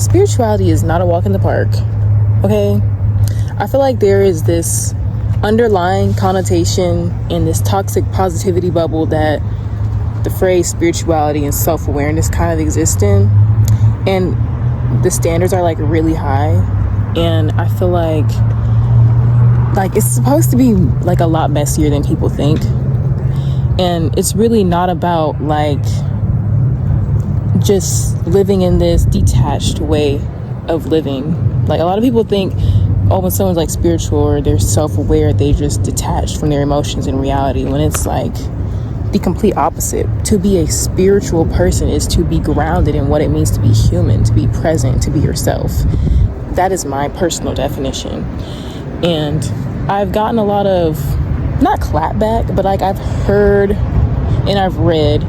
spirituality is not a walk in the park, okay? I feel like there is this underlying connotation in this toxic positivity bubble that the phrase spirituality and self-awareness kind of exist in, and the standards are like really high, and I feel like it's supposed to be like a lot messier than people think, and it's really not about like just living in this detached way of living. Like a lot of people think, oh, when someone's like spiritual or they're self-aware, they just detached from their emotions and reality, when it's like the complete opposite. To be a spiritual person is to be grounded in what it means to be human, to be present, to be yourself. That is my personal definition. And I've gotten a lot of, not clapback, but like I've heard and I've read,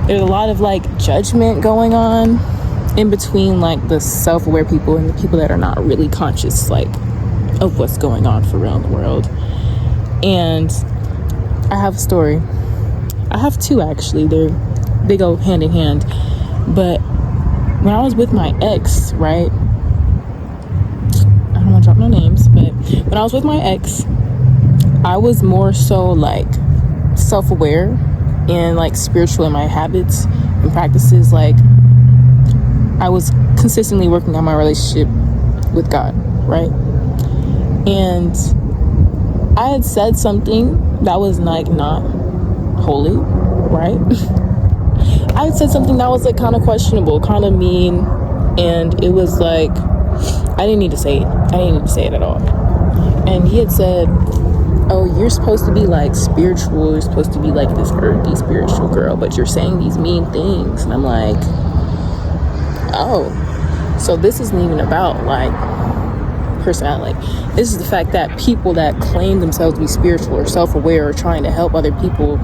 there's a lot of like judgment going on in between like the self-aware people and the people that are not really conscious like of what's going on for real in the world. And I have a story. I have two actually. They go hand in hand. But when I was with my ex, right? I don't want to drop no names, but when I was with my ex, I was more so like self-aware and like spiritual in my habits and practices. Like I was consistently working on my relationship with God, right? And I had said something that was like not holy, right? I had said something that was like kind of questionable, kind of mean, and it was like I didn't need to say it. I didn't need to say it at all. And he had said, oh, you're supposed to be like spiritual, you're supposed to be like this earthy spiritual girl, but you're saying these mean things. And I'm like, oh, so this isn't even about like personality. Like, this is the fact that people that claim themselves to be spiritual or self-aware or trying to help other people,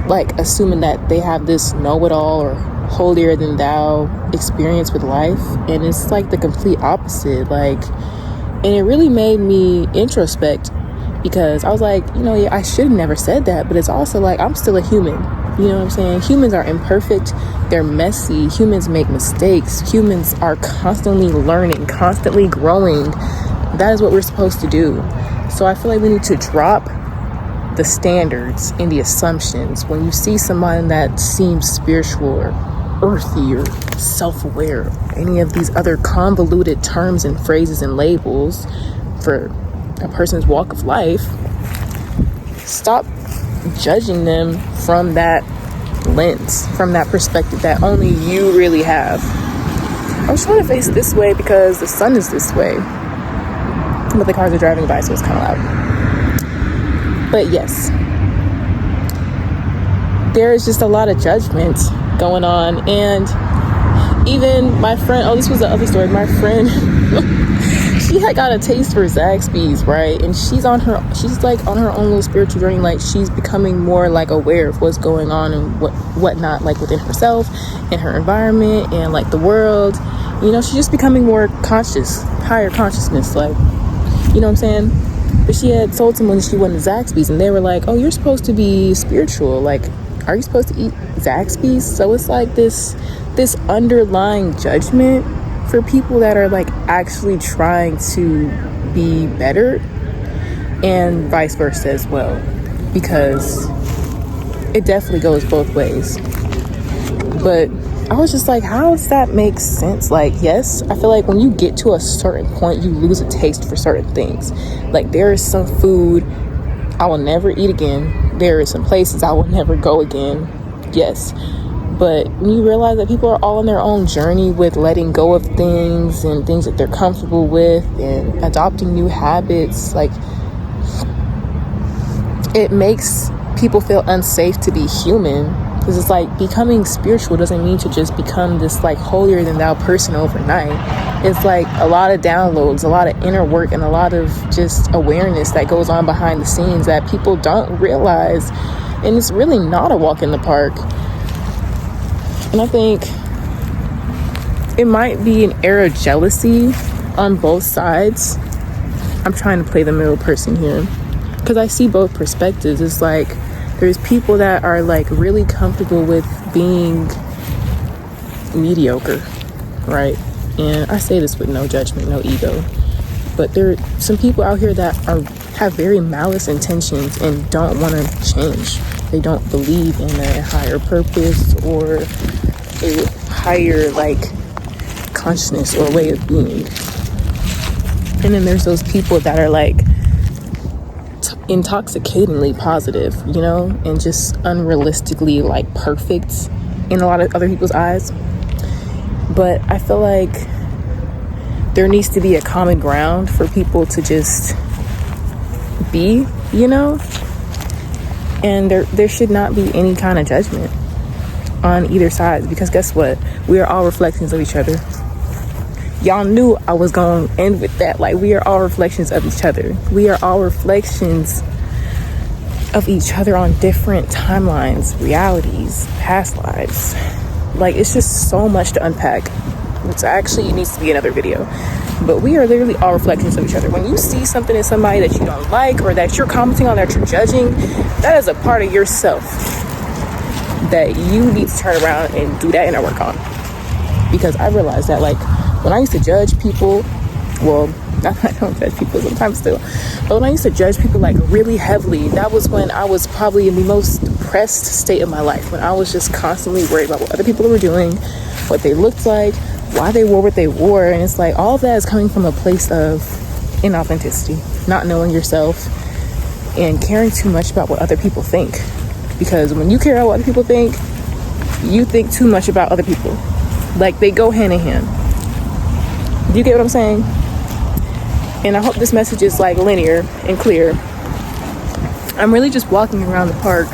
like assuming that they have this know-it-all or holier than thou experience with life, and it's like the complete opposite. Like, and it really made me introspect, because I was like, yeah, I should have never said that, but it's also like I'm still a human. You know what I'm saying? Humans are imperfect, they're messy, humans make mistakes, humans are constantly learning, constantly growing. That is what we're supposed to do. So I feel like we need to drop the standards and the assumptions. When you see someone that seems spiritual or earthy or self-aware, or any of these other convoluted terms and phrases and labels for a person's walk of life, stop judging them from that lens, from that perspective that only you really have. I was trying to face this way because the sun is this way, but the cars are driving by, so it's kind of loud. But yes, there is just a lot of judgment going on. And even my friend, this was the other story, my friend she had got a taste for Zaxby's, right? And she's like on her own little spiritual journey. Like, she's becoming more like aware of what's going on and whatnot, like within herself and her environment and like the world. She's just becoming more conscious, higher consciousness, like, you know what I'm saying? But she had told someone she wanted Zaxby's, and they were like, oh, you're supposed to be spiritual. Like, are you supposed to eat Zaxby's? So it's like this underlying judgment for people that are like actually trying to be better, and vice versa as well, because it definitely goes both ways. But I was just like, how does that make sense? Like, yes, I feel like when you get to a certain point, you lose a taste for certain things. Like, there is some food I will never eat again. There are some places I will never go again. Yes. But when you realize that people are all on their own journey with letting go of things and things that they're comfortable with and adopting new habits, like, it makes people feel unsafe to be human. Because it's like, becoming spiritual doesn't mean to just become this like holier than thou person overnight. It's like a lot of downloads, a lot of inner work, and a lot of just awareness that goes on behind the scenes that people don't realize. And it's really not a walk in the park. And I think it might be an air of jealousy on both sides. I'm trying to play the middle person here, because I see both perspectives. It's like, there's people that are like really comfortable with being mediocre, right? And I say this with no judgment, no ego, but there are some people out here that have very malice intentions and don't want to change. They don't believe in a higher purpose or a higher consciousness or way of being. And then there's those people that are intoxicatingly positive, and just unrealistically perfect in a lot of other people's eyes. But I feel like there needs to be a common ground for people to just be, and there should not be any kind of judgment on either side, because guess what? We are all reflections of each other. Y'all knew I was going to end with that. We are all reflections of each other. We are all reflections of each other on different timelines, realities, past lives. It's just so much to unpack. Which actually needs to be another video. But we are literally all reflections of each other. When you see something in somebody that you don't like, or that you're commenting on, that you're judging, that is a part of yourself that you need to turn around and do that inner work on. Because I realized that when I used to judge people, well, not that I don't judge people sometimes still, but when I used to judge people really heavily, that was when I was probably in the most depressed state of my life, when I was just constantly worried about what other people were doing, what they looked like, why they wore what they wore. And it's all of that is coming from a place of inauthenticity, not knowing yourself, and caring too much about what other people think. Because when you care about what other people think, you think too much about other people. They go hand in hand. Do you get what I'm saying? And I hope this message is linear and clear. I'm really just walking around the park.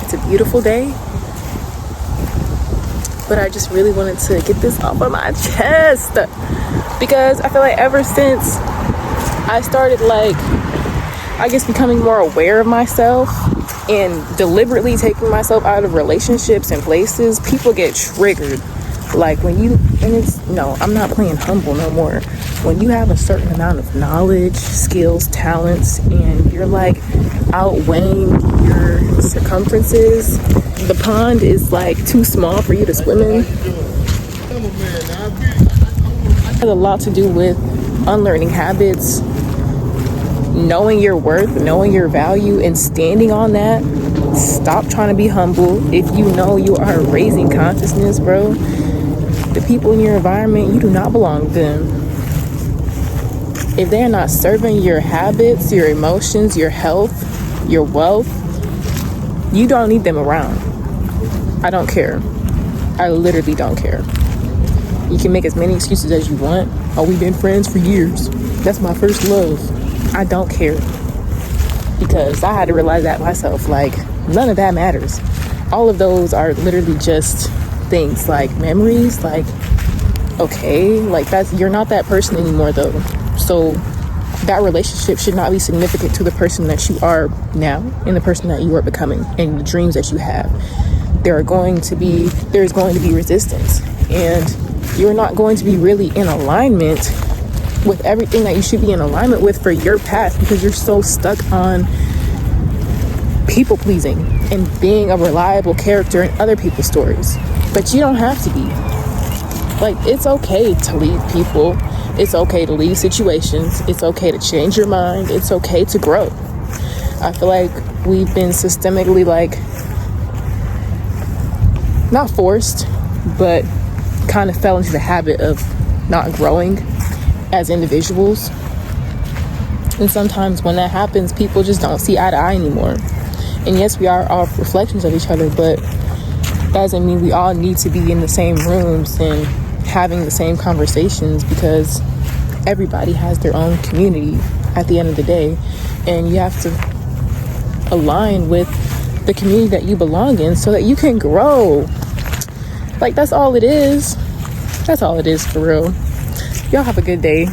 It's a beautiful day, but I just really wanted to get this off of my chest, because I feel ever since I started becoming more aware of myself and deliberately taking myself out of relationships and places, people get triggered. I'm not playing humble no more. When you have a certain amount of knowledge, skills, talents, and you're outweighing your circumferences, the pond is too small for you to swim in. It has a lot to do with unlearning habits, knowing your worth, knowing your value, and standing on that. Stop trying to be humble. If you know you are raising consciousness, bro, the people in your environment, you do not belong to them. If they're not serving your habits, your emotions, your health, your wealth, you don't need them around. I don't care. I literally don't care. You can make as many excuses as you want. Oh, we've been friends for years. That's my first love. I don't care. Because I had to realize that myself. None of that matters. All of those are literally just things, memories. Okay, you're not that person anymore though. So that relationship should not be significant to the person that you are now and the person that you are becoming and the dreams that you have. There's going to be resistance, and you're not going to be really in alignment with everything that you should be in alignment with for your path, because you're so stuck on people pleasing and being a reliable character in other people's stories. But you don't have to be. It's okay to leave people. It's okay to leave situations. It's okay to change your mind. It's okay to grow. I feel we've been systemically not forced, but kind of fell into the habit of not growing as individuals. And sometimes when that happens, people just don't see eye to eye anymore. And yes, we are all reflections of each other, but that doesn't mean we all need to be in the same rooms and having the same conversations, because everybody has their own community at the end of the day, and you have to align with the community that you belong in so that you can grow. That's all it is. That's all it is, for real. Y'all have a good day.